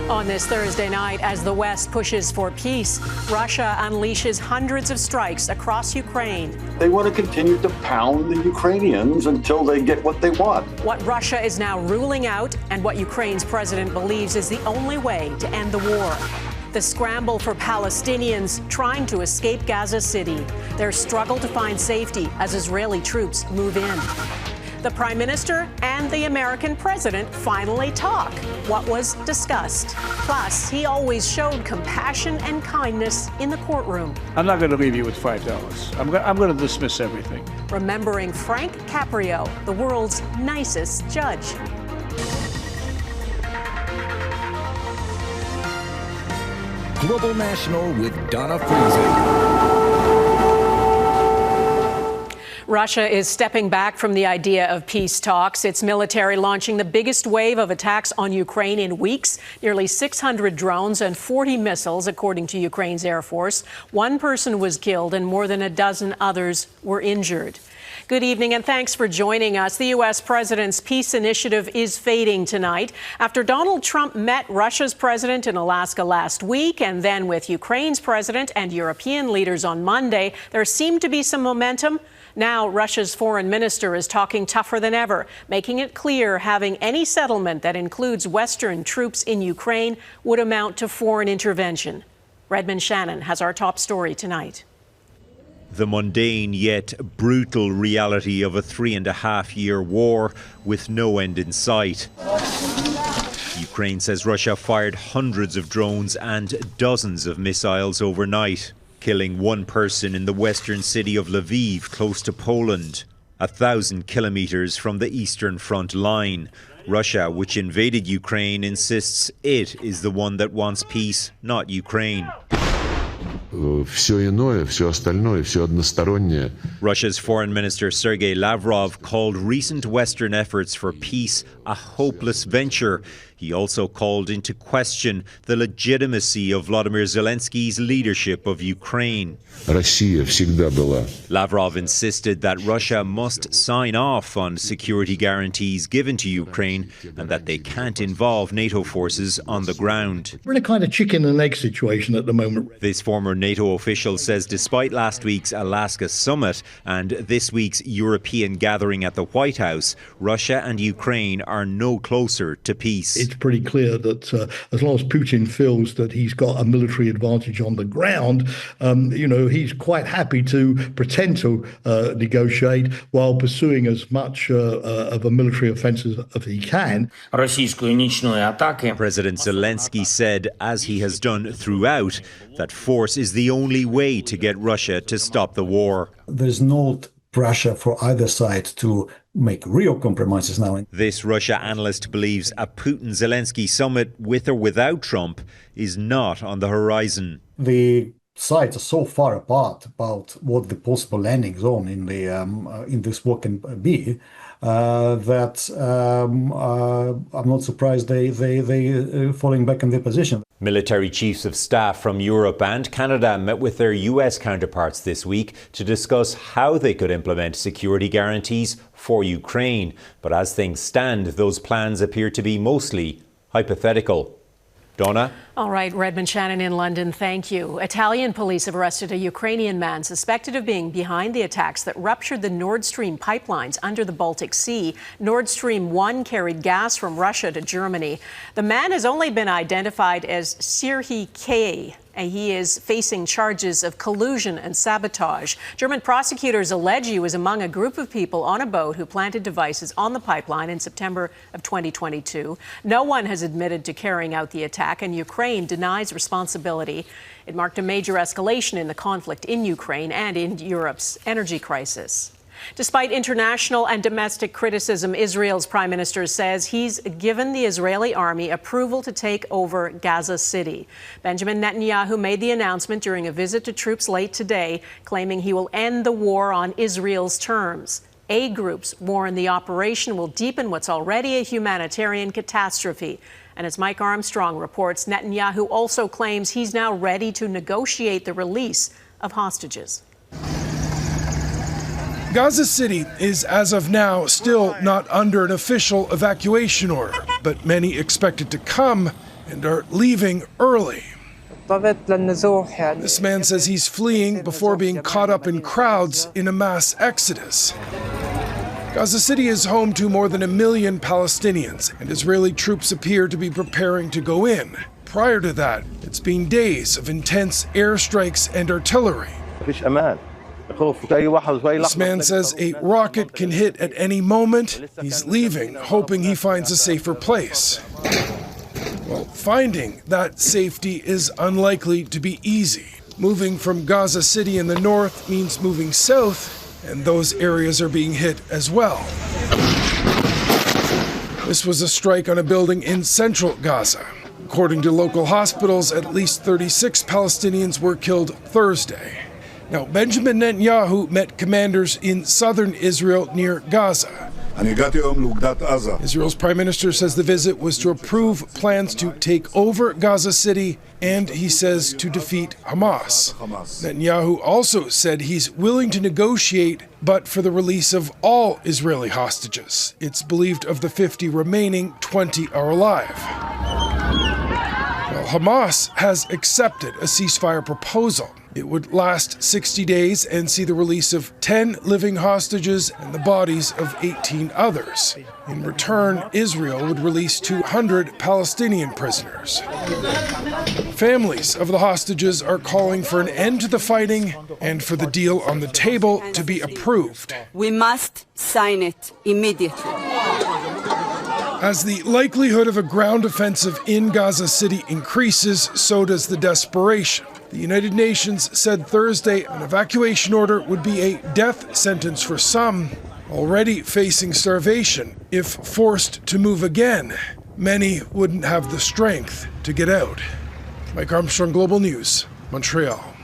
On this Thursday night, as the West pushes for peace, Russia unleashes hundreds of strikes across Ukraine. They want to continue to pound the Ukrainians until they get what they want. What Russia is now ruling out and what Ukraine's president believes is the only way to end the war. The scramble for Palestinians trying to escape Gaza City. Their struggle to find safety as Israeli troops move in. The Prime Minister and the American president finally talk. What was discussed? Plus, he always showed compassion and kindness in the courtroom. I'm not going to leave you with $5. I'm going to dismiss everything. Remembering Frank Caprio, the world's nicest judge. Global National with Donna Friesen. Russia is stepping back from the idea of peace talks. Its military launching the biggest wave of attacks on Ukraine in weeks. Nearly 600 drones and 40 missiles, according to Ukraine's Air Force. One person was killed and more than a dozen others were injured. Good evening and thanks for joining us. The U.S. president's peace initiative is fading tonight after Donald Trump met Russia's president in Alaska last week and then with Ukraine's president and European leaders on Monday. There seemed to be some momentum. Now, Russia's foreign minister is talking tougher than ever, making it clear having any settlement that includes Western troops in Ukraine would amount to foreign intervention. Redmond Shannon has our top story tonight. The mundane yet brutal reality of a 3.5-year war with no end in sight. Ukraine says Russia fired hundreds of drones and dozens of missiles overnight, killing one person in the western city of Lviv, close to Poland, 1,000 kilometers from the Eastern Front line. Russia, which invaded Ukraine, insists it is the one that wants peace, not Ukraine. Russia's Foreign Minister Sergei Lavrov called recent Western efforts for peace a hopeless venture. He also called into question the legitimacy of Volodymyr Zelensky's leadership of Ukraine. Lavrov insisted that Russia must sign off on security guarantees given to Ukraine and that they can't involve NATO forces on the ground. We're in a kind of chicken and egg situation at the moment. This former NATO official says despite last week's Alaska summit and this week's European gathering at the White House, Russia and Ukraine are no closer to peace. It's pretty clear that as long as Putin feels that he's got a military advantage on the ground, he's quite happy to pretend to negotiate while pursuing as much of a military offensive as he can. President Zelensky said, as he has done throughout, that force is the only way to get Russia to stop the war. There's no pressure for either side to make real compromises now. This Russia analyst believes a Putin-Zelensky summit, with or without Trump, is not on the horizon. The sides are so far apart about what the possible landing zone in this war can be that I'm not surprised they falling back in their position. Military chiefs of staff from Europe and Canada met with their US counterparts this week to discuss how they could implement security guarantees for Ukraine. But as things stand, those plans appear to be mostly hypothetical. Donna? All right, Redmond Shannon in London, thank you. Italian police have arrested a Ukrainian man suspected of being behind the attacks that ruptured the Nord Stream pipelines under the Baltic Sea. Nord Stream 1 carried gas from Russia to Germany. The man has only been identified as Serhiy K. and he is facing charges of collusion and sabotage. German prosecutors allege he was among a group of people on a boat who planted devices on the pipeline in September of 2022. No one has admitted to carrying out the attack, and Ukraine denies responsibility. It marked a major escalation in the conflict in Ukraine and in Europe's energy crisis. Despite international and domestic criticism, Israel's prime minister says he's given the Israeli army approval to take over Gaza City. Benjamin Netanyahu made the announcement during a visit to troops late today, claiming he will end the war on Israel's terms. Aid groups warn the operation will deepen what's already a humanitarian catastrophe. And as Mike Armstrong reports, Netanyahu also claims he's now ready to negotiate the release of hostages. Gaza City is, as of now, still not under an official evacuation order, but many expect it to come and are leaving early. This man says he's fleeing before being caught up in crowds in a mass exodus. Gaza City is home to more than 1 million Palestinians, and Israeli troops appear to be preparing to go in. Prior to that, it's been days of intense airstrikes and artillery. This man says a rocket can hit at any moment. He's leaving, hoping he finds a safer place. Well, finding that safety is unlikely to be easy. Moving from Gaza City in the north means moving south, and those areas are being hit as well. This was a strike on a building in central Gaza. According to local hospitals, at least 36 Palestinians were killed Thursday. Now, Benjamin Netanyahu met commanders in southern Israel near Gaza. Israel's Prime Minister says the visit was to approve plans to take over Gaza City, and he says to defeat Hamas. Netanyahu also said he's willing to negotiate, but for the release of all Israeli hostages. It's believed of the 50 remaining, 20 are alive. Well, Hamas has accepted a ceasefire proposal. It would last 60 days and see the release of 10 living hostages and the bodies of 18 others. In return, Israel would release 200 Palestinian prisoners. Families of the hostages are calling for an end to the fighting and for the deal on the table to be approved. We must sign it immediately. As the likelihood of a ground offensive in Gaza City increases, so does the desperation. The United Nations said Thursday an evacuation order would be a death sentence for some, already facing starvation. If forced to move again, many wouldn't have the strength to get out. Mike Armstrong, Global News, Montreal.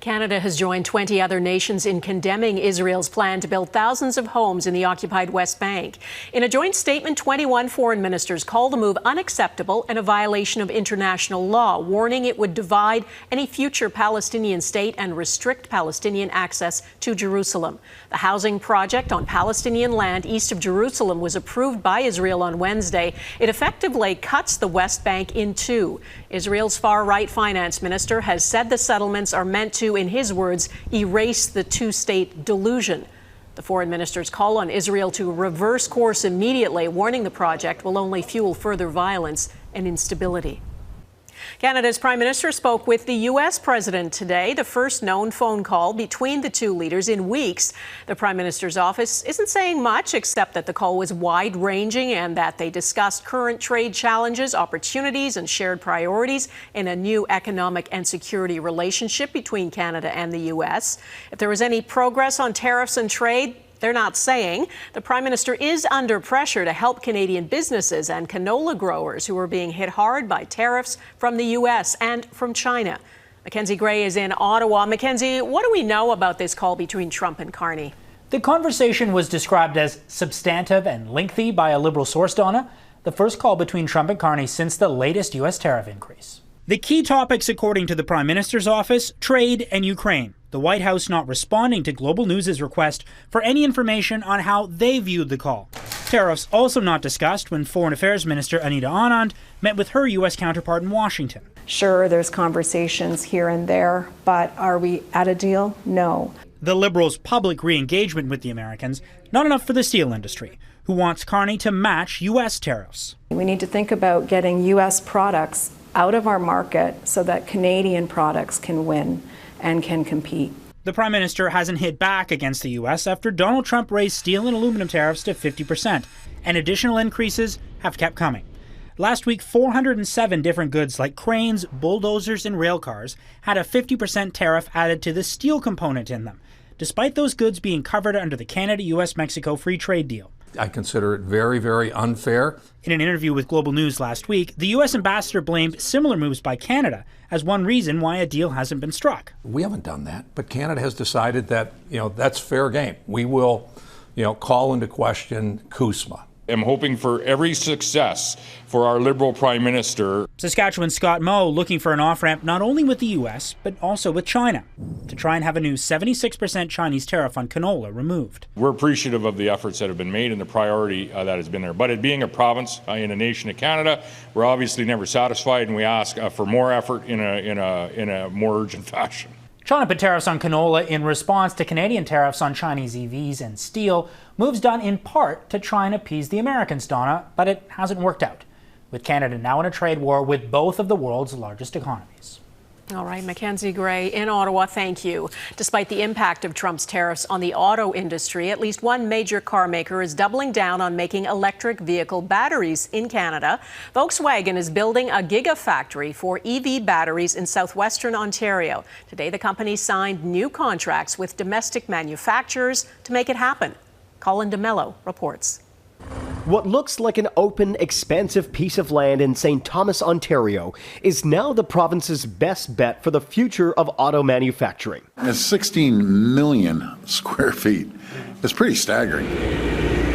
Canada has joined 20 other nations in condemning Israel's plan to build thousands of homes in the occupied West Bank. In a joint statement, 21 foreign ministers called the move unacceptable and a violation of international law, warning it would divide any future Palestinian state and restrict Palestinian access to Jerusalem. The housing project on Palestinian land east of Jerusalem was approved by Israel on Wednesday. It effectively cuts the West Bank in two. Israel's far-right finance minister has said the settlements are meant to, in his words, erase the two-state delusion. The foreign ministers call on Israel to reverse course immediately, warning the project will only fuel further violence and instability. Canada's Prime Minister spoke with the U.S. President today, the first known phone call between the two leaders in weeks. The Prime Minister's office isn't saying much, except that the call was wide-ranging and that they discussed current trade challenges, opportunities, and shared priorities in a new economic and security relationship between Canada and the U.S. If there was any progress on tariffs and trade, they're not saying. The Prime Minister is under pressure to help Canadian businesses and canola growers who are being hit hard by tariffs from the U.S. and from China. Mackenzie Gray is in Ottawa. Mackenzie, what do we know about this call between Trump and Carney? The conversation was described as substantive and lengthy by a Liberal source, Donna. The first call between Trump and Carney since the latest U.S. tariff increase. The key topics, according to the Prime Minister's office, trade and Ukraine. The White House not responding to Global News' request for any information on how they viewed the call. Tariffs also not discussed when Foreign Affairs Minister Anita Anand met with her U.S. counterpart in Washington. Sure, there's conversations here and there, but are we at a deal? No. The Liberals' public re-engagement with the Americans, not enough for the steel industry, who wants Carney to match U.S. tariffs. We need to think about getting U.S. products out of our market so that Canadian products can win and can compete. The Prime Minister hasn't hit back against the U.S. after Donald Trump raised steel and aluminum tariffs to 50%, and additional increases have kept coming. Last week, 407 different goods like cranes, bulldozers, and rail cars had a 50% tariff added to the steel component in them, despite those goods being covered under the Canada-U.S.-Mexico free trade deal. I consider it very, very unfair. In an interview with Global News last week, the U.S. ambassador blamed similar moves by Canada as one reason why a deal hasn't been struck. We haven't done that, but Canada has decided that, that's fair game. We will, call into question CUSMA. I'm hoping for every success for our Liberal Prime Minister. Saskatchewan's Scott Moe looking for an off-ramp not only with the U.S., but also with China, to try and have a new 76% Chinese tariff on canola removed. We're appreciative of the efforts that have been made and the priority that has been there. But it being a province in a nation of Canada, we're obviously never satisfied, and we ask for more effort in a more urgent fashion. China put tariffs on canola in response to Canadian tariffs on Chinese EVs and steel, moves done in part to try and appease the Americans, Donna, but it hasn't worked out, with Canada now in a trade war with both of the world's largest economies. All right, Mackenzie Gray in Ottawa, thank you. Despite the impact of Trump's tariffs on the auto industry, at least one major car maker is doubling down on making electric vehicle batteries in Canada. Volkswagen is building a gigafactory for EV batteries in southwestern Ontario. Today, the company signed new contracts with domestic manufacturers to make it happen. Colin DeMello reports. What looks like an open, expansive piece of land in St. Thomas, Ontario, is now the province's best bet for the future of auto manufacturing. It's 16 million square feet. It's pretty staggering.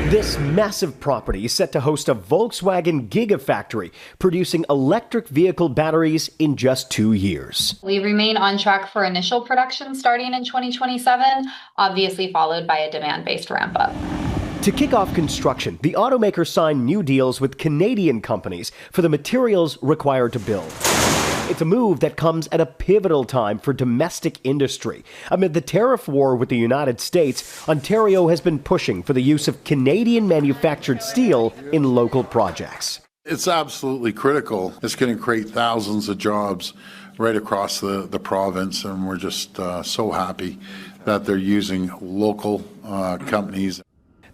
This massive property is set to host a Volkswagen gigafactory, producing electric vehicle batteries in just 2 years. We remain on track for initial production starting in 2027, obviously followed by a demand-based ramp-up. To kick off construction, the automaker signed new deals with Canadian companies for the materials required to build. It's a move that comes at a pivotal time for domestic industry. Amid the tariff war with the United States, Ontario has been pushing for the use of Canadian-manufactured steel in local projects. It's absolutely critical. It's going to create thousands of jobs right across the province, and we're just so happy that they're using local companies.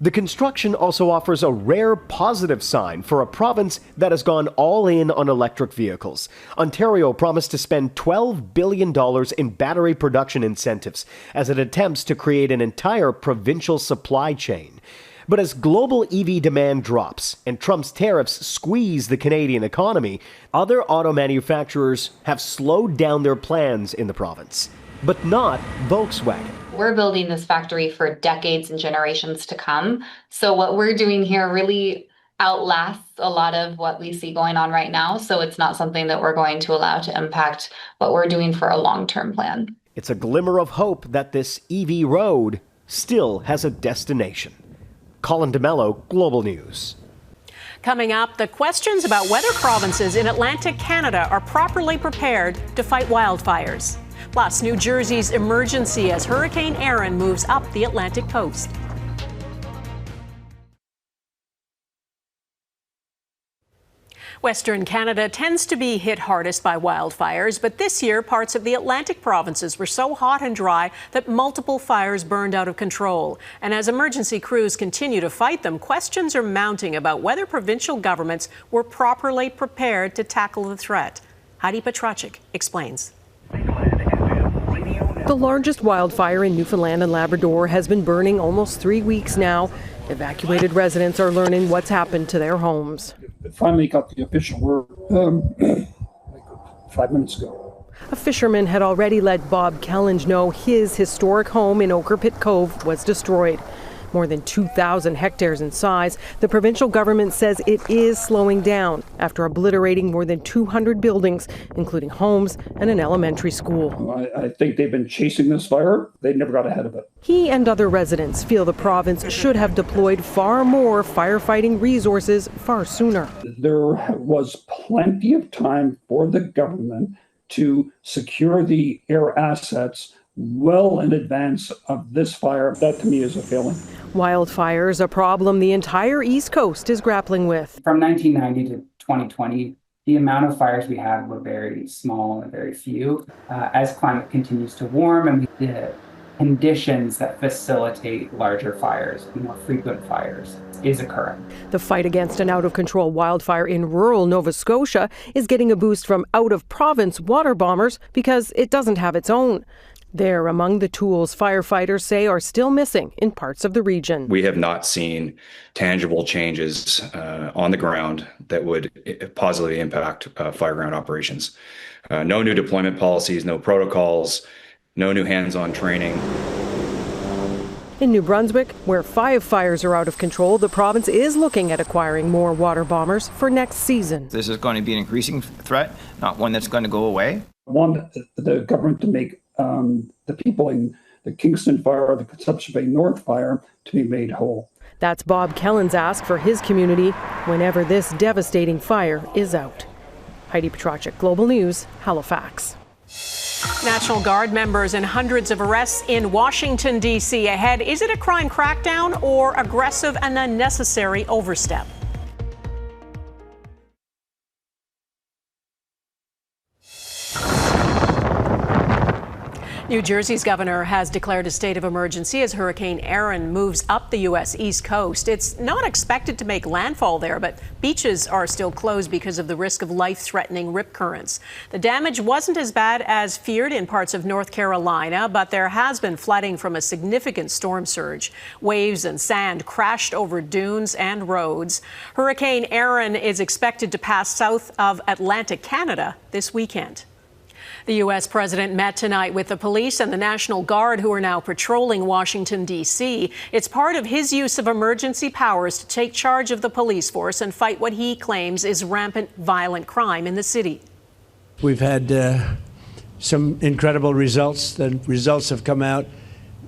The construction also offers a rare positive sign for a province that has gone all in on electric vehicles. Ontario promised to spend $12 billion in battery production incentives as it attempts to create an entire provincial supply chain. But as global EV demand drops and Trump's tariffs squeeze the Canadian economy, other auto manufacturers have slowed down their plans in the province. But not Volkswagen. We're building this factory for decades and generations to come. So what we're doing here really outlasts a lot of what we see going on right now. So it's not something that we're going to allow to impact what we're doing for a long-term plan. It's a glimmer of hope that this EV road still has a destination. Colin DeMello, Global News. Coming up, the questions about whether provinces in Atlantic Canada are properly prepared to fight wildfires. Plus, New Jersey's emergency as Hurricane Erin moves up the Atlantic coast. Western Canada tends to be hit hardest by wildfires, but this year parts of the Atlantic provinces were so hot and dry that multiple fires burned out of control. And as emergency crews continue to fight them, questions are mounting about whether provincial governments were properly prepared to tackle the threat. Heidi Petracek explains. The largest wildfire in Newfoundland and Labrador has been burning almost 3 weeks now. Evacuated residents are learning what's happened to their homes. Finally got the official word 5 minutes ago. A fisherman had already let Bob Kellinge know his historic home in Okerpit Cove was destroyed. More than 2,000 hectares in size, the provincial government says it is slowing down after obliterating more than 200 buildings, including homes and an elementary school. I think they've been chasing this fire. They never got ahead of it. He and other residents feel the province should have deployed far more firefighting resources far sooner. There was plenty of time for the government to secure the air assets well in advance of this fire. That to me is a failing. Wildfires, a problem the entire East Coast is grappling with. From 1990 to 2020, the amount of fires we had were very small and very few. As climate continues to warm and the conditions that facilitate larger fires, more frequent fires, is occurring. The fight against an out-of-control wildfire in rural Nova Scotia is getting a boost from out-of-province water bombers because it doesn't have its own. They're among the tools firefighters say are still missing in parts of the region. We have not seen tangible changes on the ground that would positively impact fireground operations. No new deployment policies, no protocols, no new hands-on training. In New Brunswick, where firefighters are out of control, the province is looking at acquiring more water bombers for next season. This is going to be an increasing threat, not one that's going to go away. I want the government to make the people in the Kingston Fire or the Conception Bay North Fire to be made whole. That's Bob Kellen's ask for his community whenever this devastating fire is out. Heidi Petracek, Global News, Halifax. National Guard members and hundreds of arrests in Washington, D.C. ahead. Is it a crime crackdown or aggressive and unnecessary overstep? New Jersey's governor has declared a state of emergency as Hurricane Erin moves up the U.S. East Coast. It's not expected to make landfall there, but beaches are still closed because of the risk of life-threatening rip currents. The damage wasn't as bad as feared in parts of North Carolina, but there has been flooding from a significant storm surge. Waves and sand crashed over dunes and roads. Hurricane Erin is expected to pass south of Atlantic Canada this weekend. The U.S. president met tonight with the police and the National Guard, who are now patrolling Washington, D.C. It's part of his use of emergency powers to take charge of the police force and fight what he claims is rampant violent crime in the city. We've had some incredible results. The results have come out,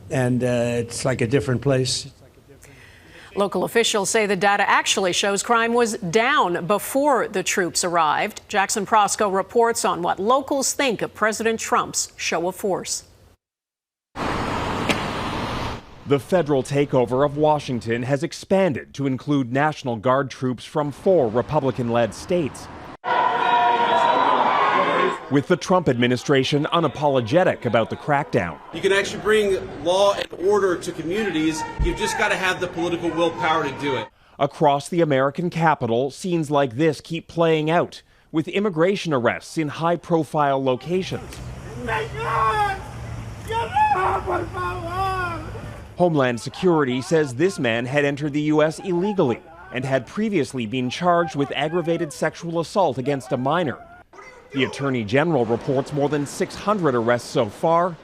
and it's like a different place. Local officials say the data actually shows crime was down before the troops arrived. Jackson Prosco reports on what locals think of President Trump's show of force. The federal takeover of Washington has expanded to include National Guard troops from 4 Republican-led states, with the Trump administration unapologetic about the crackdown. You can actually bring law and order to communities. You've just got to have the political willpower to do it. Across the American capital, scenes like this keep playing out, with immigration arrests in high-profile locations. Homeland Security says this man had entered the U.S. illegally and had previously been charged with aggravated sexual assault against a minor. The Attorney General reports more than 600 arrests so far.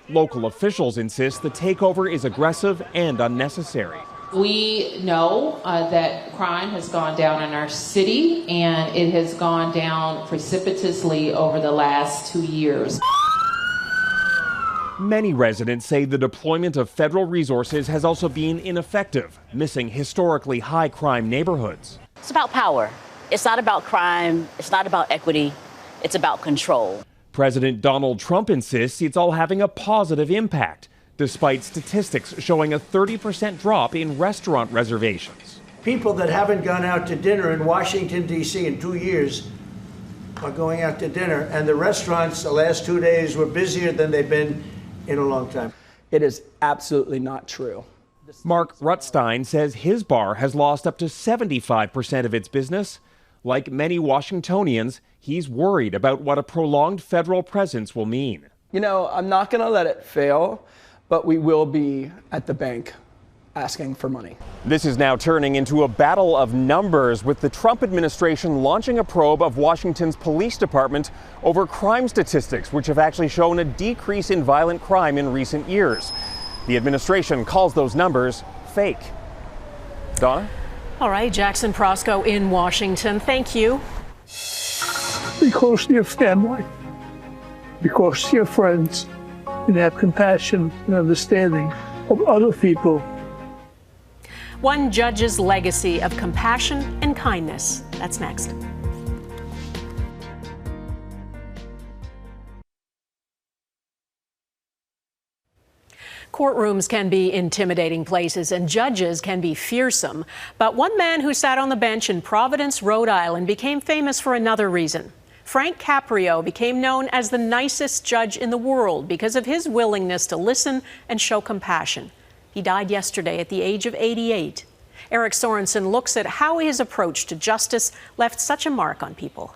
Local officials insist the takeover is aggressive and unnecessary. We know that crime has gone down in our city, and it has gone down precipitously over the last 2 years. Many residents say the deployment of federal resources has also been ineffective, missing historically high crime neighborhoods. It's about power. It's not about crime. It's not about equity. It's about control. President Donald Trump insists it's all having a positive impact, despite statistics showing a 30% drop in restaurant reservations. People that haven't gone out to dinner in Washington, D.C. in 2 years are going out to dinner, and the restaurants the last 2 days were busier than they've been in a long time. It is absolutely not true. Mark Rutstein says his bar has lost up to 75% of its business. Like many Washingtonians, he's worried about what a prolonged federal presence will mean. You know, I'm not going to let it fail, but we will be at the bank asking for money. This is now turning into a battle of numbers, with the Trump administration launching a probe of Washington's police department over crime statistics, which have actually shown a decrease in violent crime in recent years. The administration calls those numbers fake. Donna? All right, Jackson Prosco in Washington. Thank you. Be close to your family. Be close to your friends. And have compassion and understanding of other people. One judge's legacy of compassion and kindness. That's next. Courtrooms can be intimidating places and judges can be fearsome. But one man who sat on the bench in Providence, Rhode Island, became famous for another reason. Frank Caprio became known as the nicest judge in the world because of his willingness to listen and show compassion. He died yesterday at the age of 88. Eric Sorensen looks at how his approach to justice left such a mark on people.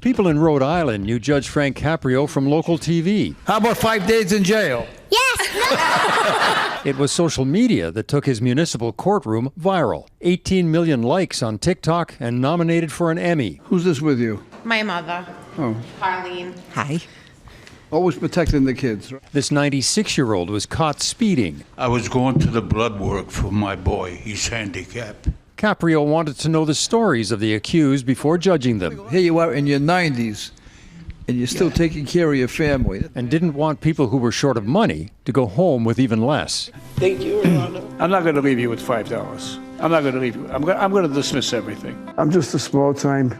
People in Rhode Island knew Judge Frank Caprio from local TV. How about 5 days in jail? Yes! It was social media that took his municipal courtroom viral. 18 million likes on TikTok and nominated for an Emmy. Who's this with you? My mother. Oh. Harleen. Hi. Always protecting the kids. This 96-year-old was caught speeding. I was going to the blood work for my boy. He's handicapped. Caprio wanted to know the stories of the accused before judging them. Here you are in your 90s, and you're still taking care of your family. And didn't want people who were short of money to go home with even less. Thank you, Ronald. I'm not going to leave you with $5. I'm not going to leave you. I'm going to dismiss everything. I'm just a small-time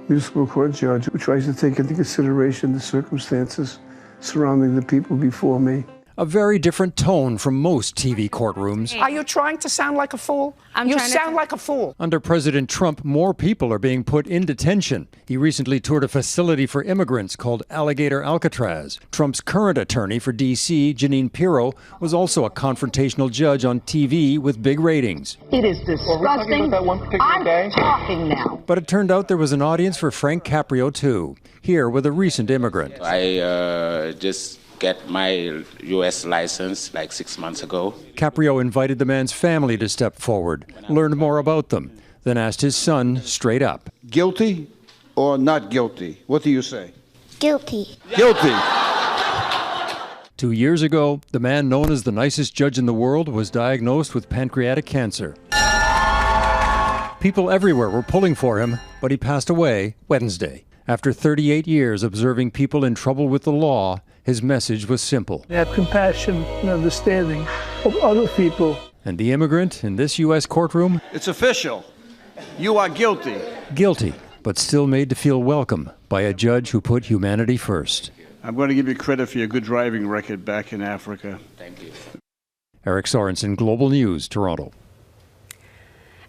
municipal court judge who tries to take into consideration the circumstances surrounding the people before me. A very different tone from most TV courtrooms. Are you trying to sound like a fool? You sound like a fool. Under President Trump, more people are being put in detention. He recently toured a facility for immigrants called Alligator Alcatraz. Trump's current attorney for D.C., Jeanine Pirro, was also a confrontational judge on TV with big ratings. It is disgusting. I'm talking now. But it turned out there was an audience for Frank Caprio, too. Here with a recent immigrant. I just get my U.S. license like 6 months ago. Caprio invited the man's family to step forward, learned more about them, then asked his son straight up. Guilty or not guilty? What do you say? Guilty. Guilty. 2 years ago, the man known as the nicest judge in the world was diagnosed with pancreatic cancer. People everywhere were pulling for him, but he passed away Wednesday. After 38 years observing people in trouble with the law, his message was simple. Have compassion and understanding of other people. And the immigrant in this U.S. courtroom? It's official. You are guilty. Guilty, but still made to feel welcome by a judge who put humanity first. I'm going to give you credit for your good driving record back in Africa. Thank you. Eric Sorensen, Global News, Toronto.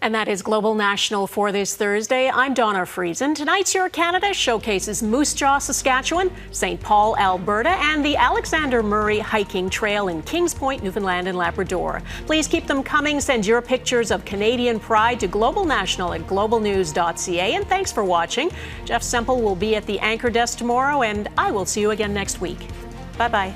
And that is Global National for this Thursday. I'm Donna Friesen. Tonight's Your Canada showcases Moose Jaw, Saskatchewan, St. Paul, Alberta, and the Alexander Murray Hiking Trail in Kings Point, Newfoundland and Labrador. Please keep them coming. Send your pictures of Canadian pride to Global National at globalnews.ca. And thanks for watching. Jeff Semple will be at the anchor desk tomorrow, and I will see you again next week. Bye-bye.